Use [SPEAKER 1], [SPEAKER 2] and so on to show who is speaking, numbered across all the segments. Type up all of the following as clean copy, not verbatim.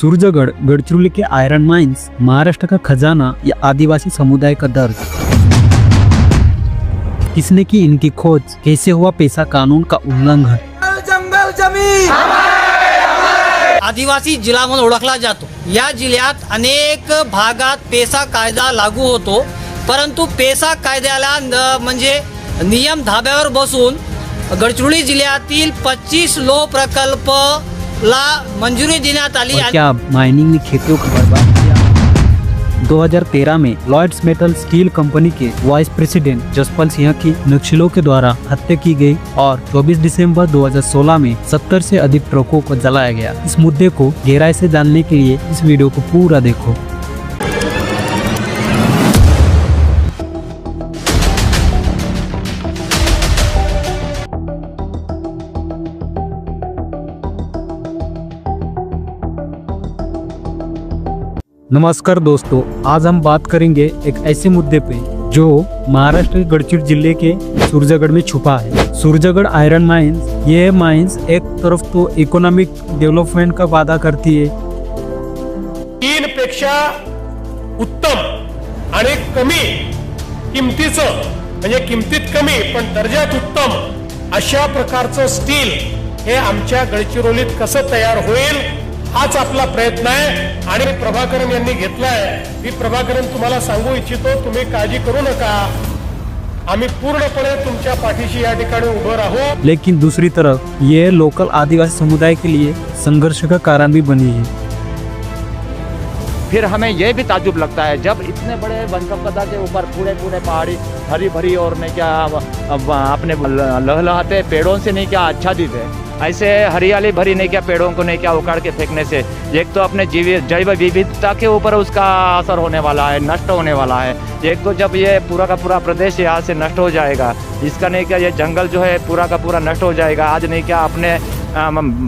[SPEAKER 1] सूरजगढ़ गढ़चिरौली के iron mines Maharashtra का खजाना या आदिवासी समुदाय का दर्द। किसने की इनकी खोज, कैसे हुआ पैसा कानून का उल्लंघन।
[SPEAKER 2] जंगल जमीन
[SPEAKER 3] आदिवासी जिल्हा म्हणून ओळखला जातो। या जिल्ह्यात अनेक भागात पेसा कायदा लागू होतो, परंतु पेसा कायद्याला म्हणजे नियम धाब्यावर बसून गडचिरोली जिल्ह्यातील 25 लोह प्रकल्प ला मंजुरी देण्यात आली।
[SPEAKER 1] क्या माइनिंग ने खेतियों को बर्बाद किया। 2013 में लॉयड्स मेटल स्टील कंपनी के वाइस प्रेसिडेंट जसपाल सिंह की नक्सलियों के द्वारा हत्या की गई और 24 दिसंबर 2016 में 70 से अधिक ट्रकों को जलाया गया। इस मुद्दे को गहराई से जानने के लिए इस वीडियो को पूरा देखो। नमस्कार दोस्तों, आज हम बात करेंगे एक ऐसे मुद्दे पे जो महाराष्ट्र के गढ़चिरौली जिले के सूरजगढ़ में छुपा है। Surajgarh iron mines. ये माइंस एक तरफ तो इकोनॉमिक डेवलपमेंट का वादा करती है,
[SPEAKER 4] 3 पेक्षा उत्तम आणि कमी किमतीचं म्हणजे किमतीत कमी पण दर्जात उत्तम अशा प्रकारचं स्टील हे आमच्या गडचिरोलीत कसं तयार होईल हाच आपला प्रयत्न आहे। आणि प्रभाकरन यांनी घेतलाय। मी प्रभाकरन तुम्हाला सांगू इच्छितो, तुम्ही काळजी करू नका, आम्ही पूर्णपणे तुमच्या पाठीशी या ठिकाणी उभं राहू।
[SPEAKER 1] लेकिन दूसरी तरफ ये लोकल आदिवासी समुदाय के लिए संघर्ष का कारण भी बनी है।
[SPEAKER 5] फिर हमें यह भी ताज्जुब लगता है जब इतने बड़े वन संपदा के ऊपर पूरे पहाड़ी हरी भरी और नहीं क्या अपने लहलहाते पेड़ों से नहीं क्या आच्छादित है, ऐसे हरियाली भरी नहीं क्या पेड़ों को नहीं क्या उखाड़ के फेंकने से एक तो अपने जैव विविधता के ऊपर उसका असर होने वाला है, नष्ट होने वाला है। एक तो जब ये पूरा का पूरा प्रदेश यहाँ से नष्ट हो जाएगा, इसका नहीं क्या ये जंगल जो है पूरा का पूरा नष्ट हो जाएगा। आज नहीं क्या अपने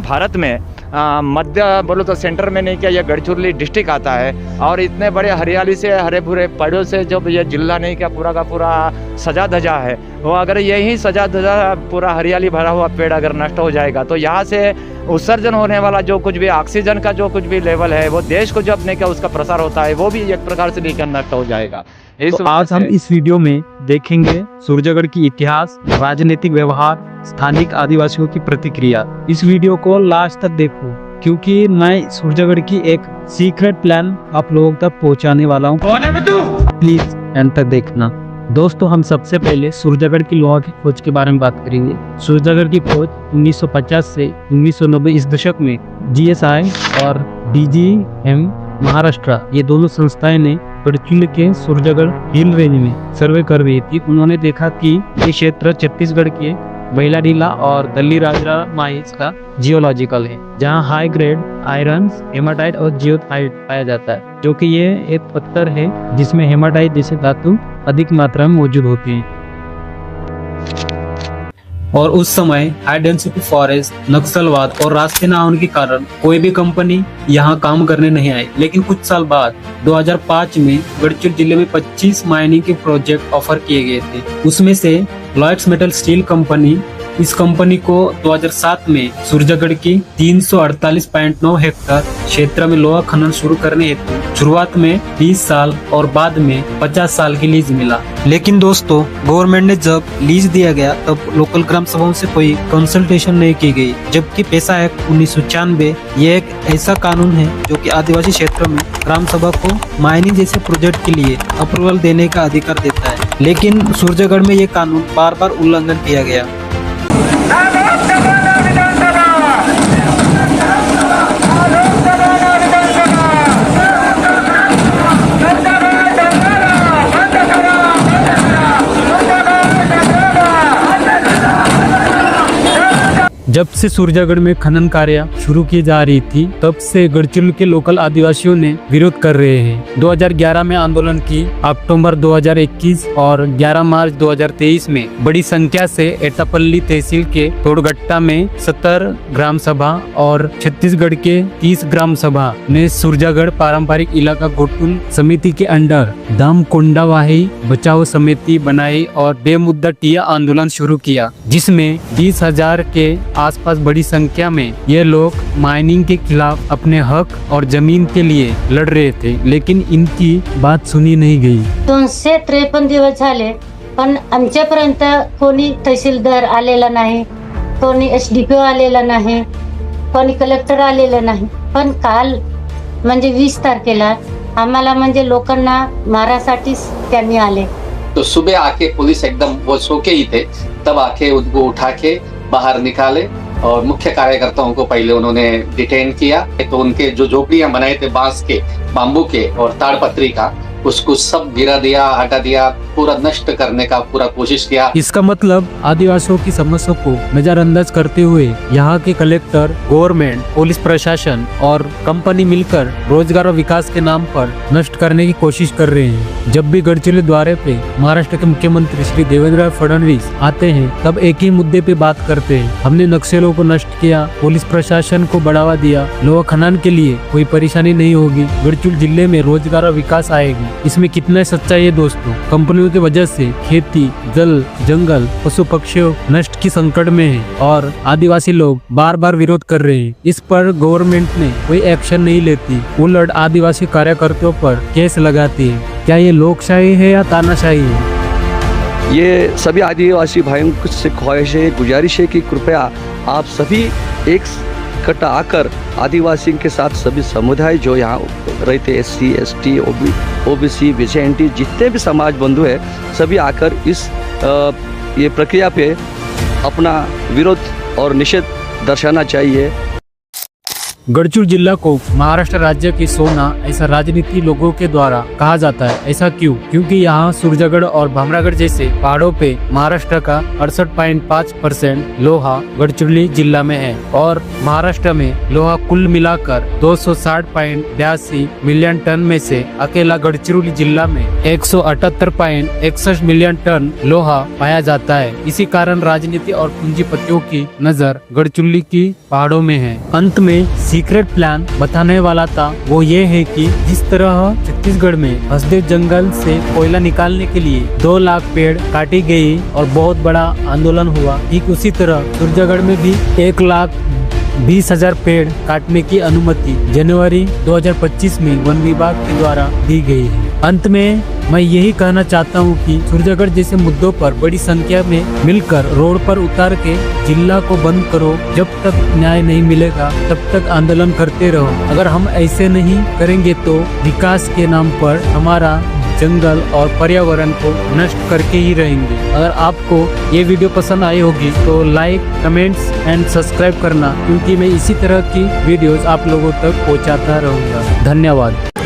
[SPEAKER 5] भारत में मध्य बोलो तो सेंटर में नहीं क्या ये गढ़चिरौली डिस्ट्रिक्ट आता है और इतने बड़े हरियाली से हरे भरे पेड़ों से जब ये जिला नहीं क्या पूरा का पूरा सजा धजा है, वो अगर यही सजा धजा पूरा हरियाली भरा हुआ पेड़ अगर नष्ट हो जाएगा तो यहाँ से उत्सर्जन होने वाला जो कुछ भी ऑक्सीजन का जो कुछ भी लेवल है वो देश को जब नहीं क्या उसका प्रसार होता है वो भी एक प्रकार से लेकर नष्ट हो जाएगा।
[SPEAKER 1] तो आज हम इस वीडियो में देखेंगे सूरजगढ़ की इतिहास, राजनीतिक व्यवहार, स्थानिक आदिवासियों की प्रतिक्रिया। इस वीडियो को लास्ट तक देखो क्योंकि मैं सूरजगढ़ की एक सीक्रेट प्लान आप लोगों तक पहुंचाने वाला हूं। प्लीज एंड तक देखना। दोस्तों, हम सबसे पहले सूरजगढ़ की लोहा की खोज के बारे में बात करेंगे। सूरजगढ़ की खोज 1950 से 1990 इस दशक में GSI और DGM महाराष्ट्र ये दोनों संस्थाएं ने गढ़चिरौली के सूरजगढ़ हिल रेंज में सर्वे करवाई थी। उन्होंने देखा कि ये क्षेत्र छत्तीसगढ़ के बैलाडीला और दल्ली राजरा माइंस का जियोलॉजिकल है, जहां हाई ग्रेड आयरन, हेमाटाइट और जियोथाइट पाया जाता है, जो कि ये एक पत्थर है जिसमें हेमाटाइट जैसे धातु अधिक मात्रा में मौजूद होती है। और उस समय हाई डेंसिटी फॉरेस्ट, नक्सलवाद और रास्ते न होने के कारण कोई भी कंपनी यहाँ काम करने नहीं आई। लेकिन कुछ साल बाद 2005 में गढ़चिरौली जिले में 25 माइनिंग के प्रोजेक्ट ऑफर किए गए थे। उसमें से लॉयड्स मेटल स्टील कंपनी, इस कंपनी को 2007 में सूरजगढ़ की 348.9 हेक्टेयर क्षेत्र में लोहा खनन शुरू करने हेतु शुरुआत में 20 साल और बाद में 50 साल की लीज मिला। लेकिन दोस्तों, गवर्नमेंट ने जब लीज दिया गया तब लोकल ग्राम सभाओं से कोई कंसल्टेशन नहीं की गई, जबकि पैसा एक्ट 1996 ये एक ऐसा कानून है जो कि आदिवासी क्षेत्रों में ग्राम सभा को माइनिंग जैसे प्रोजेक्ट के लिए अप्रूवल देने का अधिकार देता है। लेकिन सूरजगढ़ में ये कानून बार बार उल्लंघन किया गया। जब से सूरजगढ़ में खनन कार्य शुरू की जा रही थी, तब से गढ़चिरौली के लोकल आदिवासियों ने विरोध कर रहे हैं। 2011 में आंदोलन की, अक्टूबर 2021 और 11 मार्च 2023 में बड़ी संख्या से एटापल्ली तहसील के तोड़गट्टा में 70 ग्राम सभा और छत्तीसगढ़ के 30 ग्राम सभा ने सूरजगढ़ पारंपरिक इलाका गठन समिति के अंडर दाम कोंडावाही बचाओ समिति बनाई और बेमुद्दा टिया आंदोलन शुरू किया, जिसमें 20,000 के आसपास बड़ी संख्या में ये लोग माइनिंग के खिलाफ अपने हक और जमीन के लिए लड़ रहे थे, लेकिन इनकी बात सुनी नहीं गई।
[SPEAKER 6] 253 दिवस झाले, पण आमच्यापर्यंत कोणी तहसीलदार आलेला नाही, कोणी SDPO आलेला नाही, कोणी कलेक्टर आलेला नाही। पण काल म्हणजे 20 तारखेला आम्हाला म्हणजे लोकांना मारासाठीच त्यांनी आले।
[SPEAKER 7] तो सुबह आके पुलिस एकदम वो सो के ही थे, तब आके उनको उठा के बाहर निकाले और मुख्य कार्यकर्ताओं को पहले उन्होंने डिटेन किया। तो उनके जो झोपड़ियां बनाए थे बांस के, बाम्बू के और ताड़पत्री का, उसको सब गिरा दिया, हटा दिया, पूरा नष्ट करने का पूरा कोशिश किया।
[SPEAKER 1] इसका मतलब आदिवासियों की समस्या को नजरअंदाज करते हुए यहाँ के कलेक्टर, गवर्नमेंट, पुलिस प्रशासन और कंपनी मिलकर रोजगार और विकास के नाम पर नष्ट करने की कोशिश कर रहे हैं। जब भी गढ़चिरौली द्वारे पे महाराष्ट्र के मुख्यमंत्री श्री देवेंद्र फडणवीस आते हैं, तब एक ही मुद्दे पे बात करते हैं, हमने नक्सलों को नष्ट किया, पुलिस प्रशासन को बढ़ावा दिया, लोहा खनन के लिए कोई परेशानी नहीं होगी, गढ़चिरौली जिले में रोजगार और विकास आएगी। इसमें कितना सच्चाई है दोस्तों? कंपनियों की वजह से खेती, जल, जंगल, पशु पक्षियों नष्ट की संकट में है और आदिवासी लोग बार बार विरोध कर रहे हैं। इस पर गवर्नमेंट ने कोई एक्शन नहीं लेती, उलट आदिवासी कार्यकर्ताओं पर केस लगाती है। क्या ये लोकशाही है या तानाशाही है?
[SPEAKER 8] ये सभी आदिवासी भाइयों से ख्वाहिश है, गुजारिश है कि कृपया आप सभी एक इकट्ठा आकर आदिवासी के साथ सभी समुदाय जो यहाँ रहते, SC, ST, OBC, VCNT, जितने भी समाज बंधु है, सभी आकर इस ये प्रक्रिया पे अपना विरोध और निषेध दर्शाना चाहिए।
[SPEAKER 1] गढ़चिरौली जिला को महाराष्ट्र राज्य की सोना ऐसा राजनीति लोगों के द्वारा कहा जाता है। ऐसा क्यों? क्योंकि यहाँ सूरजगढ़ और भामरागढ़ जैसे पहाड़ों पे महाराष्ट्र का 68.5% लोहा गढ़चिरौली जिला में है और महाराष्ट्र में लोहा कुल मिलाकर 260.82 मिलियन टन में से अकेला गढ़चिरौली जिला में 178.61 मिलियन टन लोहा पाया जाता है। इसी कारण राजनीति और पूंजीपतियों की नजर गढ़चिरौली की पहाड़ों में है। अंत में सीक्रेट प्लान बताने वाला था वो ये है कि जिस तरह छत्तीसगढ़ में हसदेव जंगल से कोयला निकालने के लिए 2 लाख पेड़ काटी गई और बहुत बड़ा आंदोलन हुआ, ठीक उसी तरह सूरजगढ़ में भी 1,20,000 पेड़ काटने की अनुमति जनवरी 2025 में वन विभाग के द्वारा दी गई है। अंत में मैं यही कहना चाहता हूँ कि सूरजगढ़ जैसे मुद्दों पर बड़ी संख्या में मिलकर रोड पर उतार के जिला को बंद करो। जब तक न्याय नहीं मिलेगा तब तक आंदोलन करते रहो। अगर हम ऐसे नहीं करेंगे तो विकास के नाम पर हमारा जंगल और पर्यावरण को नष्ट करके ही रहेंगे। अगर आपको ये वीडियो पसंद आई होगी तो लाइक, कमेंट्स एंड सब्सक्राइब करना, क्योंकि मैं इसी तरह की वीडियोस आप लोगों तक पहुंचाता रहूंगा। धन्यवाद।